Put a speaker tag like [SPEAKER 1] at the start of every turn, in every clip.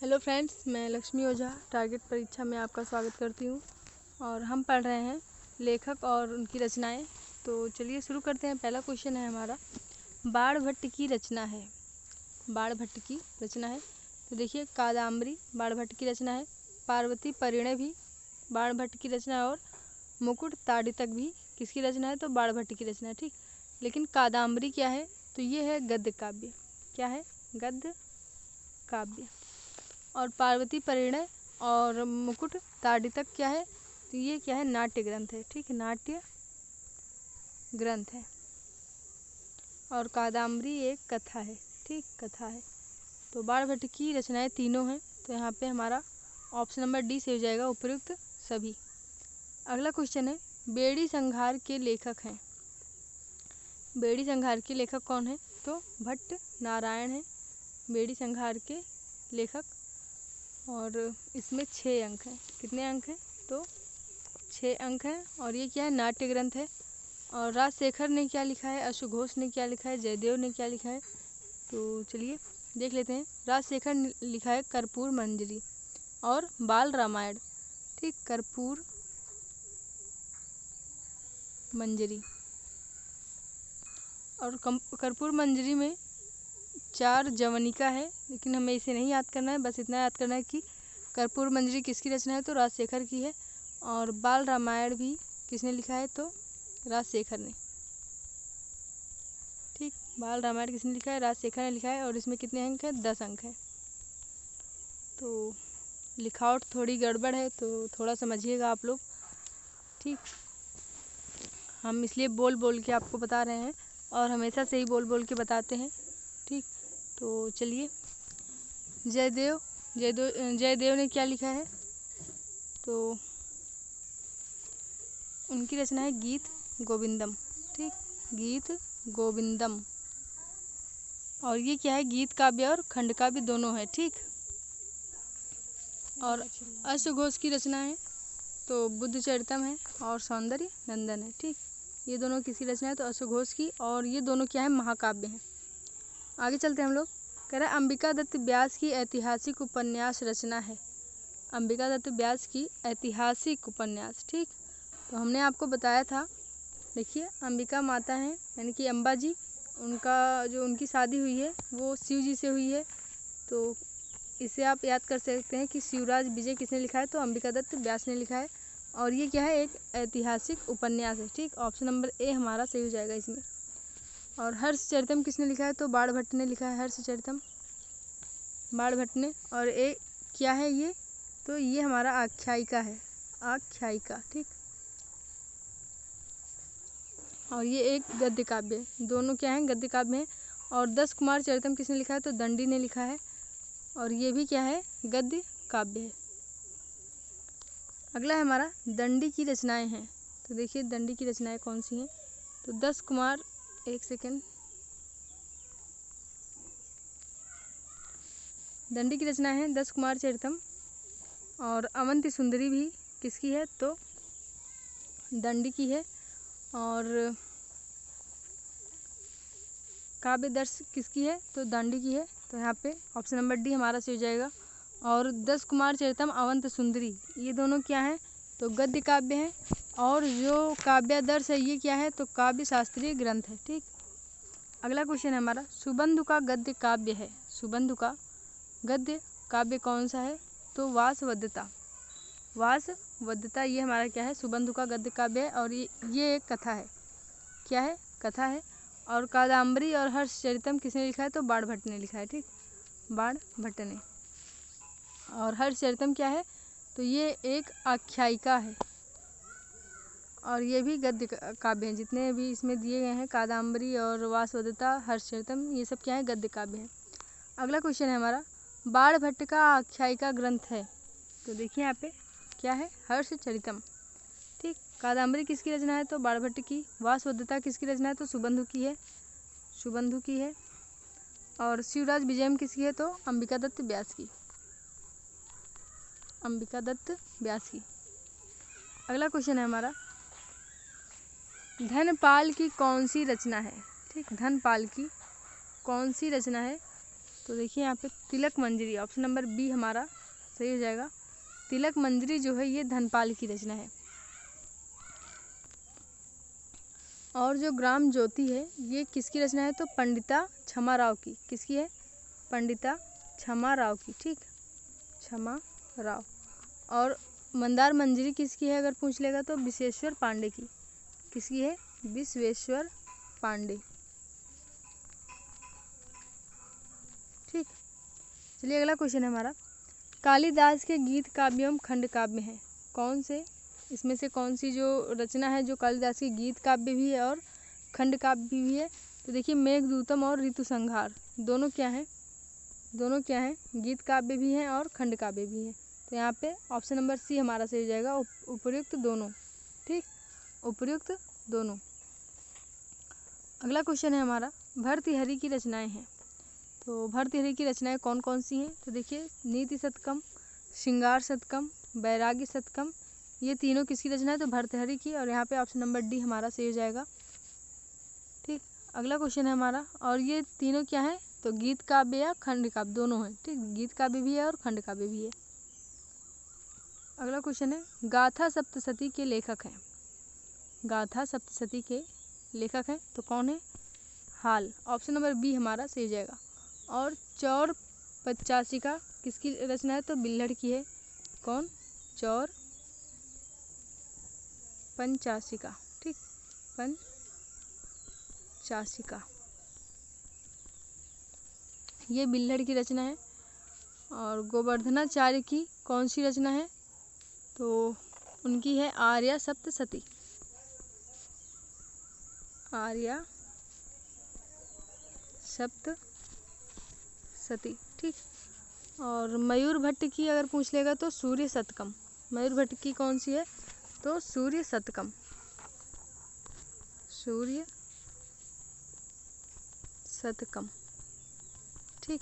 [SPEAKER 1] Hello friends, मैं लक्ष्मी ओझा target परीक्षा में आपका स्वागत करती हूँ और हम पढ़ रहे हैं लेखक और उनकी रचनाएं। तो चलिए शुरू करते हैं। पहला क्वेश्चन है हमारा, बाणभट्ट की रचना है। बाणभट्ट की रचना है तो देखिए, कादम्बरी बाणभट्ट की रचना है, पार्वती परिणय भी बाणभट्ट की रचना है और मुकुट ताड़ितक भी किसकी रचना है? तो बाणभट्ट की रचना है। ठीक, लेकिन कादम्बरी क्या है? तो ये है गद्य काव्य। क्या है? गद्य काव्य। और पार्वती परिणय और मुकुट ताड़ितक क्या है? तो ये क्या है? नाट्य ग्रंथ है। ठीक, नाट्य ग्रंथ है। और कादम्बरी एक कथा है। ठीक, कथा है। तो बाणभट्ट की रचनाएं तीनों हैं, तो यहाँ पे हमारा ऑप्शन नंबर डी से हो जाएगा, उपयुक्त सभी। अगला क्वेश्चन है, बेड़ी संघार के लेखक हैं। बेड़ी संघार के लेखक कौन है? तो भट्ट नारायण है बेड़ी संघार के लेखक। और इसमें 6 अंक हैं। कितने अंक हैं? तो 6 अंक हैं। और ये क्या है? नाट्य ग्रंथ है। और राजशेखर ने क्या लिखा है, अश्व घोष ने क्या लिखा है, जयदेव ने क्या लिखा है? तो चलिए देख लेते हैं। राजशेखर ने लिखा है कर्पूर मंजरी और बाल रामायण। ठीक, कर्पूर मंजरी। और कर्पूर मंजरी में 4 जवनिका है, लेकिन हमें इसे नहीं याद करना है, बस इतना याद करना है कि कर्पूर मंजरी किसकी रचना है? तो राजशेखर की है। और बाल रामायण भी किसने लिखा है? तो राजशेखर ने। ठीक, बाल रामायण किसने लिखा है? राजशेखर ने लिखा है। और इसमें कितने अंक हैं? 10 अंक हैं। तो लिखावट थोड़ी गड़बड़ है, तो थोड़ा समझिएगा आप लोग। ठीक, हम इसलिए बोल बोल के आपको बता रहे हैं और हमेशा से ही बोल बोल के बताते हैं। ठीक, तो चलिए, जयदेव ने क्या लिखा है? तो उनकी रचना है गीत गोविंदम। ठीक, गीत गोविंदम। और ये क्या है? गीत काव्य और खंड काव्य दोनों है। ठीक, और अश्वघोष की रचना है तो बुद्ध चरितम है और सौंदर्य नंदन है। ठीक, ये दोनों किसकी रचना है? तो अश्वघोष की। और ये दोनों क्या है? महाकाव्य हैं। आगे चलते हैं हम लोग। कह रहा है अंबिका दत्त व्यास की ऐतिहासिक उपन्यास रचना है। अंबिका दत्त व्यास की ऐतिहासिक उपन्यास। ठीक, तो हमने आपको बताया था, देखिए, अंबिका माता हैं यानी कि अम्बा जी, उनका जो उनकी शादी हुई है वो शिव जी से हुई है। तो इसे आप याद कर सकते हैं कि शिवराज विजय किसने लिखा है? तो अंबिका दत्त व्यास ने लिखा है। और ये क्या है? एक ऐतिहासिक उपन्यास है। ठीक, ऑप्शन नंबर ए हमारा सही हो जाएगा इसमें। और हर्षचरितम किसने लिखा है? तो बाणभट्ट ने लिखा है हर्षचरितम, बाणभट्ट ने। और ए क्या है ये? तो ये हमारा आख्यायिका है, आख्यायिका। ठीक, और ये एक गद्य काव्य है। दोनों क्या हैं? गद्य काव्य हैं। और 10 कुमार चरितम किसने लिखा है? तो दंडी ने लिखा है। और ये भी क्या है? गद्य काव्य है। अगला है हमारा, दंडी की रचनाएं हैं। तो देखिए, दंडी की रचनाएं कौन सी हैं? तो 10 कुमार, एक सेकेंड, दंडी की रचना है 10 कुमार चरितम। और अवंती सुंदरी भी किसकी है? तो दंडी की है। और काव्य दर्श किसकी है? तो दंडी की है। तो यहाँ पे ऑप्शन नंबर डी हमारा सही हो जाएगा। और 10 कुमार चरितम, अवंत सुंदरी, ये दोनों क्या हैं? तो गद्य काव्य हैं। और जो काव्यादर्श है ये क्या है? तो काव्य शास्त्रीय ग्रंथ है। ठीक, अगला क्वेश्चन है हमारा, सुबंधु का गद्य काव्य है। सुबंधु का गद्य काव्य कौन सा है? तो वासवदत्ता। वासवदत्ता ये हमारा क्या है? सुबंधु का गद्य काव्य है। और ये एक कथा है। क्या है? कथा है। और कादम्बरी और हर्षचरितम किसने लिखा है? तो बाणभट्ट ने लिखा है। ठीक, बाणभट्ट ने। और हर्षचरितम क्या है? तो ये एक आख्यायिका है। और ये भी गद्य काव्य हैं। जितने भी इसमें दिए गए हैं, कादम्बरी और वासवदत्ता, हर्षचरितम, ये सब क्या है? गद्य काव्य हैं। अगला क्वेश्चन है हमारा, बाणभट्ट का आख्यायिका ग्रंथ है। तो देखिए यहाँ पे क्या है? हर्षचरितम। ठीक, कादम्बरी किसकी रचना है? तो बाणभट्ट की। वासवदत्ता किसकी रचना है? तो सुबंधु की है, सुबंधु की है। और शिवराज विजयम किसकी है? तो अंबिका दत्त व्यास की, अंबिका दत्त व्यास की। अगला क्वेश्चन है हमारा, धनपाल की कौन सी रचना है? ठीक, धनपाल की कौन सी रचना है? तो देखिए यहाँ पे तिलक मंजरी, ऑप्शन नंबर बी हमारा सही हो जाएगा। तिलक मंजरी जो है ये धनपाल की रचना है। और जो ग्राम ज्योति है ये किसकी रचना है, तो पंडिता क्षमा राव की। किसकी है, पंडिता क्षमा राव की, ठीक, क्षमा राव। और मंदार मंजरी किसकी है अगर पूछ लेगा तो विश्वेश्वर पांडे की। किसकी है, विश्वेश्वर पांडे, ठीक। चलिए अगला क्वेश्चन है हमारा, कालिदास के गीत काव्य एवं खंड काव्य हैं कौन से, इसमें से कौन सी जो रचना है जो कालिदास की गीत काव्य भी है और खंड काव्य भी है। तो देखिए मेघदूतम और ऋतु संहार दोनों क्या हैं, दोनों क्या हैं, गीत काव्य भी हैं और खंड काव्य भी हैं। तो यहाँ पे ऑप्शन नंबर सी हमारा सही हो जाएगा, उपर्युक्त दोनों, ठीक, उपर्युक्त दोनों। अगला क्वेश्चन है हमारा, भर्तृहरि की रचनाएं हैं। तो भर्तृहरि की रचनाएं कौन कौन सी हैं, तो देखिए नीति शतकम, श्रृंगार शतकम, वैराग्य शतकम, ये तीनों किसकी रचना है, तो भर्तृहरि की। और यहाँ पे ऑप्शन नंबर डी हमारा सही हो जाएगा, ठीक। अगला क्वेश्चन है हमारा, और ये तीनों क्या है, तो गीत काव्य या खंड काव्य दोनों हैं, ठीक, गीत काव्य भी है और खंड काव्य भी है। अगला क्वेश्चन है, गाथा सप्तशती के लेखक हैं। गाथा सप्तशती के लेखक हैं तो कौन है, हाल, ऑप्शन नंबर बी हमारा सही हो जाएगा। और चौर पंचाशिका किसकी रचना है, तो बिल्हड़ की है। कौन, चौर पंचाशिका, ठीक, पंचाशिका ये बिल्हड़ की रचना है। और गोवर्धनाचार्य की कौन सी रचना है, तो उनकी है आर्या सप्तशती, आर्या सप्तशती, ठीक। और मयूर भट्ट की अगर पूछ लेगा तो सूर्य शतकम, मयूर भट्ट की कौन सी है, तो सूर्य शतकम, सूर्य शतकम, ठीक।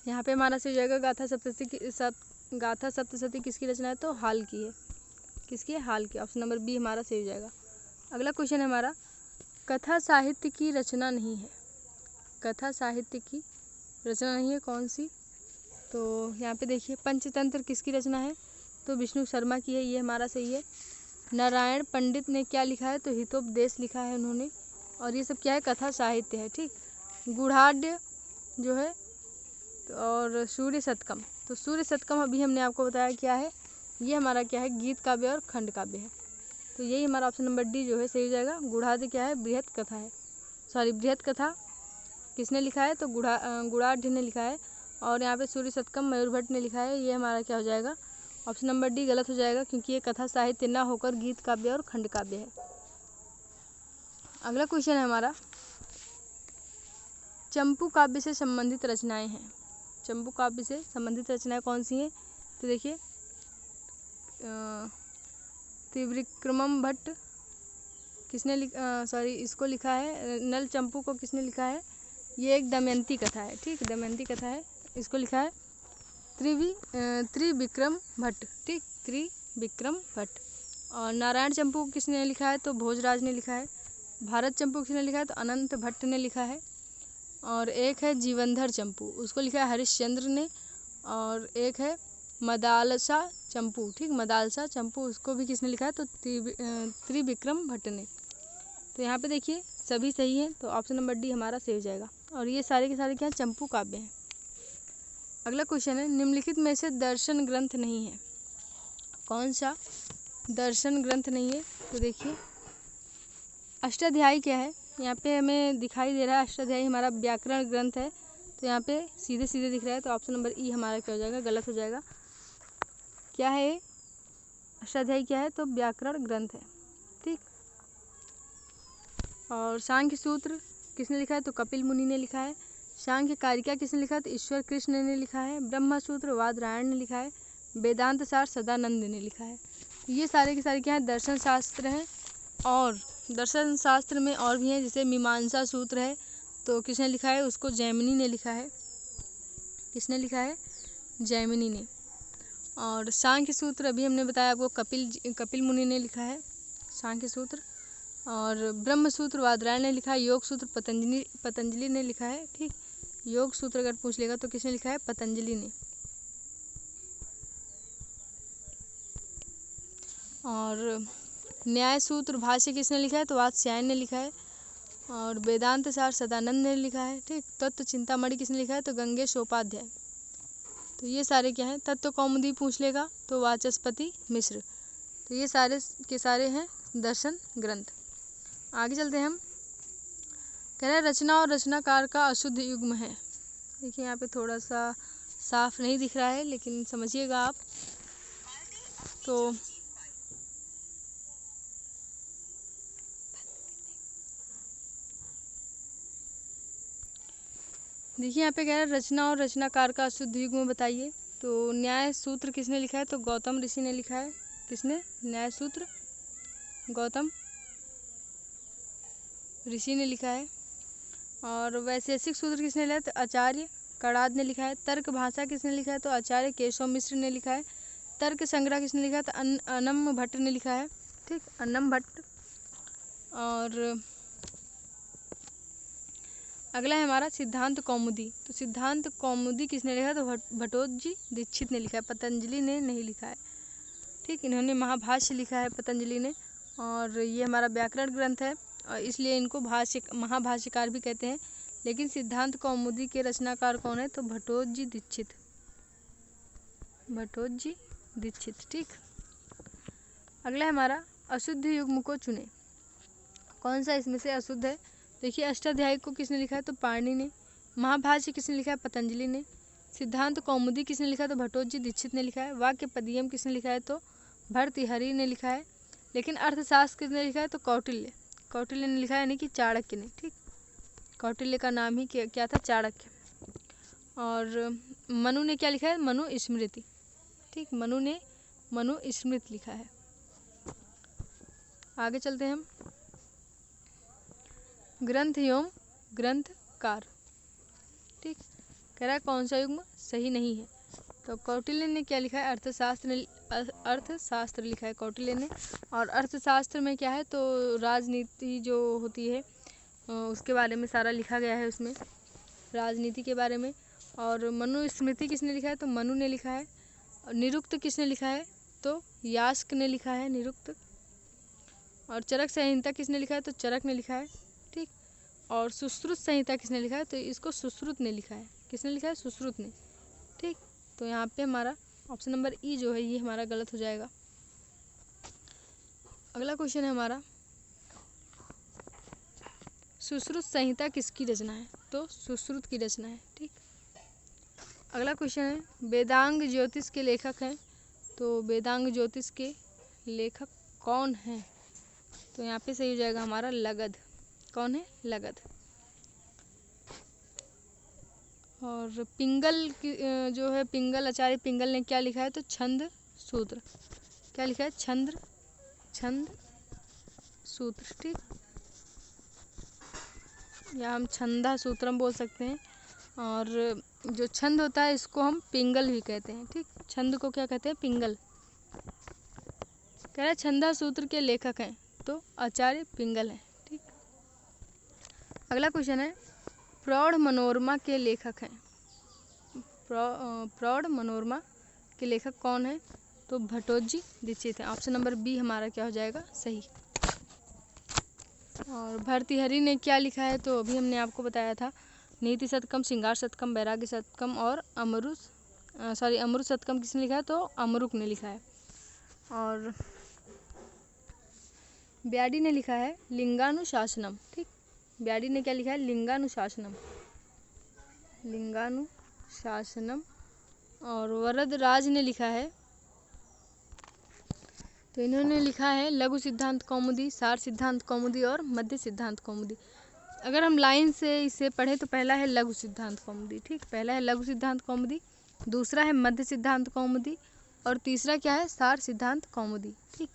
[SPEAKER 1] यहाँ पे हमारा सही जाएगा गाथा सप्तशती किसकी रचना है, तो हाल की है। किसकी है, हाल की, ऑप्शन नंबर बी हमारा सही हो जाएगा। अगला क्वेश्चन है हमारा, कथा साहित्य की रचना नहीं है। कथा साहित्य की रचना नहीं है कौन सी, तो यहाँ पे देखिए पंचतंत्र किसकी रचना है, तो विष्णु शर्मा की है, ये हमारा सही है। नारायण पंडित ने क्या लिखा है, तो हितोपदेश लिखा है उन्होंने। और ये सब क्या है, कथा साहित्य है, ठीक। गूढ़ाढ्य जो है और सूर्य शतकम, तो सूर्य शतकम अभी हमने आपको बताया क्या है, ये हमारा क्या है, गीत काव्य और खंड काव्य है। तो यही हमारा ऑप्शन नंबर डी जो है सही हो जाएगा। गूढ़ाढ्य क्या है, बृहत कथा है, सॉरी बृहत कथा किसने लिखा है, तो गूढ़ाढ्य ने लिखा है। और यहाँ पे सूर्य शतकम मयूर भट्ट ने लिखा है, ये हमारा क्या हो जाएगा, ऑप्शन नंबर डी गलत हो जाएगा क्योंकि ये कथा साहित्य ना होकर गीत काव्य और खंड काव्य है। अगला क्वेश्चन है हमारा, चंपू काव्य से संबंधित रचनाएं हैं। चंपू काव्य से संबंधित रचनाएं कौन सी हैं, तो देखिए त्रिविक्रमम भट्ट किसने इसको लिखा है, नल चंपू को किसने लिखा है, ये एक दमयंती कथा है, ठीक, दमयंती कथा है, इसको लिखा है त्रिविक्रम भट्ट, ठीक, त्रिविक्रम भट्ट। और नारायण चंपू को किसने लिखा है, तो भोजराज ने लिखा है। भारत चंपू किसने लिखा है, तो अनंत भट्ट ने लिखा है। और एक है जीवनधर चंपू, उसको लिखा है हरिश्चंद्र ने। और एक है मदालसा चंपू, ठीक, मदालसा चंपू, उसको भी किसने लिखा है, तो त्रिविक्रम भट्ट ने। तो यहाँ पे देखिए सभी सही हैं, तो ऑप्शन नंबर डी हमारा सही हो जाएगा। और ये सारे के सारे क्या हैं, चंपू काव्य हैं। अगला क्वेश्चन है, निम्नलिखित में से दर्शन ग्रंथ नहीं है। कौन सा दर्शन ग्रंथ नहीं है, तो देखिए अष्टाध्यायी क्या है, यहाँ पे हमें दिखाई दे रहा है अष्टाध्यायी हमारा व्याकरण ग्रंथ है। तो यहाँ पे सीधे सीधे दिख रहा है, तो ऑप्शन नंबर ई हमारा क्या हो जाएगा, गलत हो जाएगा। क्या है अष्टाध्यायी, क्या है, तो व्याकरण ग्रंथ है, ठीक। और सांख्य सूत्र किसने लिखा है, तो कपिल मुनि ने लिखा है। सांख्य कारिका किसने लिखा है, तो ईश्वर कृष्ण ने लिखा है। ब्रह्म सूत्र वादरायण ने लिखा है। वेदांत सार सदानंद ने लिखा है। ये सारे के सारे क्या हैं, दर्शन शास्त्र हैं। और दर्शन शास्त्र में और भी हैं, जैसे मीमांसा सूत्र है, तो किसने लिखा है, उसको जैमिनी ने लिखा है। किसने लिखा है, जैमिनी ने। और सांख्य सूत्र अभी हमने बताया आपको कपिल मुनि ने लिखा है सांख्य सूत्र। और ब्रह्म सूत्र बादरायण ने लिखा है, योग सूत्र पतंजलि ने लिखा है। ठीक, योग सूत्र अगर पूछ लेगा तो किसने लिखा है? पतंजलि ने। और न्याय सूत्र भाष्य किसने लिखा है? तो वात्स्यायन ने लिखा है। और वेदांत सार सदानंद ने लिखा है। ठीक, तत्व चिंतामणि किसने लिखा है? तो गंगेश उपाध्याय। तो ये सारे क्या हैं? तत्व कौमुदी पूछ लेगा तो वाचस्पति मिश्र। तो ये सारे के सारे हैं दर्शन ग्रंथ। आगे चलते हैं हम। कह रहे हैं रचना और रचनाकार का अशुद्ध युग्म है। देखिए यहाँ पे थोड़ा सा साफ नहीं दिख रहा है, लेकिन समझिएगा आप। तो देखिए यहाँ पे कह रहा है रचना और रचनाकार का अशुद्ध युग्म बताइए। तो न्याय सूत्र किसने लिखा है? तो गौतम ऋषि ने लिखा है। किसने? न्याय सूत्र गौतम ऋषि ने लिखा है। और वैशेषिक सूत्र किसने लिखा है? तो आचार्य कणाद ने लिखा है। तर्क भाषा किसने लिखा है? तो आचार्य केशव मिश्र ने लिखा है। तर्क संग्रह किसने लिखा है? तो अनम भट्ट ने लिखा है। ठीक, अनम भट्ट। और अगला है हमारा सिद्धांत कौमुदी। तो सिद्धांत कौमुदी किसने लिखा है? तो भट्टोजी दीक्षित ने लिखा है, पतंजलि ने नहीं लिखा है। ठीक, इन्होंने महाभाष्य लिखा है पतंजलि ने। और ये हमारा व्याकरण ग्रंथ है और इसलिए इनको महाभाष्यकार भी कहते हैं। लेकिन सिद्धांत कौमुदी के रचनाकार कौन है? तो भट्टोजी दीक्षित। भट्टोजी दीक्षित। ठीक, अगला है हमारा अशुद्ध युग्म को चुने। कौन सा इसमें से अशुद्ध है? देखिए अष्टाध्यायी को किसने लिखा है? तो पाणिनि ने। महाभाष्य किसने लिखा है? पतंजलि ने। सिद्धांत कौमुदी किसने लिखा है? तो भट्टोजी दीक्षित ने लिखा है। वाक्य पदीयम किसने लिखा है? तो भर्तृहरि ने लिखा है। लेकिन अर्थशास्त्र किसने लिखा है? तो कौटिल्य। कौटिल्य ने लिखा है, यानी कि चाणक्य ने। ठीक, कौटिल्य का नाम ही क्या था? चाणक्य। और मनु ने क्या लिखा है? मनु स्मृति। ठीक, मनु ने मनु स्मृति लिखा है। आगे चलते हैं हम। ग्रंथ एवं ग्रंथकार। ठीक, कह रहा है कौन सा युग्म सही नहीं है? तो कौटिल्य ने क्या लिखा है? अर्थशास्त्र लिखा है कौटिल्य ने। और अर्थशास्त्र में क्या है? तो राजनीति जो होती है उसके बारे में सारा लिखा गया है उसमें, राजनीति के बारे में। और मनुस्मृति किसने लिखा है? तो मनु ने लिखा है। और निरुक्त किसने लिखा है? तो यास्क ने लिखा है, निरुक्त। और चरक संहिता किसने लिखा है? तो चरक ने लिखा है। ठीक, और सुश्रुत संहिता किसने लिखा है? तो इसको सुश्रुत ने लिखा है। किसने लिखा है? सुश्रुत ने। ठीक, तो यहाँ पे हमारा ऑप्शन नंबर ई जो है ये हमारा गलत हो जाएगा। अगला क्वेश्चन है हमारा, सुश्रुत संहिता किसकी रचना है? तो सुश्रुत की रचना है। ठीक, अगला क्वेश्चन है, वेदांग ज्योतिष के लेखक हैं। तो वेदांग ज्योतिष के लेखक कौन हैं? तो यहाँ पे सही हो जाएगा हमारा लगध। कौन है? लगध। और पिंगल जो है पिंगल, आचार्य पिंगल ने क्या लिखा है? तो छंद सूत्र। क्या लिखा है? छंद सूत्र। ठीक, या हम छंदा सूत्रम बोल सकते हैं। और जो छंद होता है इसको हम पिंगल भी कहते हैं। ठीक, छंद को क्या कहते हैं? पिंगल। कह रहा है छंदा सूत्र के लेखक हैं, तो आचार्य पिंगल हैं। ठीक, अगला क्वेश्चन है, प्रौढ़ मनोरमा के लेखक हैं। प्रौढ़ मनोरमा के लेखक कौन है? तो भट्टोजी दीक्षित है। ऑप्शन नंबर बी हमारा क्या हो जाएगा? सही। और भर्तृहरि ने क्या लिखा है? तो अभी हमने आपको बताया था, नीति शतकम, श्रृंगार शतकम, वैराग्य शतकम और अमृत शतकम किसने लिखा है? तो अमरुक ने लिखा है। और ब्याडी ने लिखा है लिंगानुशासनम। ठीक, ब्याडी ने क्या लिखा है? लिंगानुशासनम। और वरदराज ने लिखा है, तो इन्होंने लिखा है लघु सिद्धांत कौमुदी, सार सिद्धांत कौमुदी और मध्य सिद्धांत कौमुदी। अगर हम लाइन से इसे पढ़ें तो पहला है लघु सिद्धांत कौमुदी। ठीक, पहला है लघु सिद्धांत कौमुदी, दूसरा है मध्य सिद्धांत कौमुदी और तीसरा क्या है? सार सिद्धांत कौमुदी। ठीक,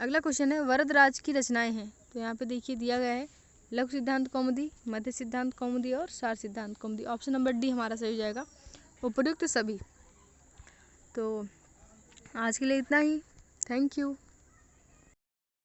[SPEAKER 1] अगला क्वेश्चन है, वरदराज की रचनाएं हैं। तो यहाँ पे देखिए दिया गया है लघु सिद्धांत कौमुदी, मध्य सिद्धांत कौमुदी और सार सिद्धांत कौमुदी। ऑप्शन नंबर डी हमारा सही हो जाएगा, उपयुक्त सभी। तो आज के लिए इतना ही। Thank you.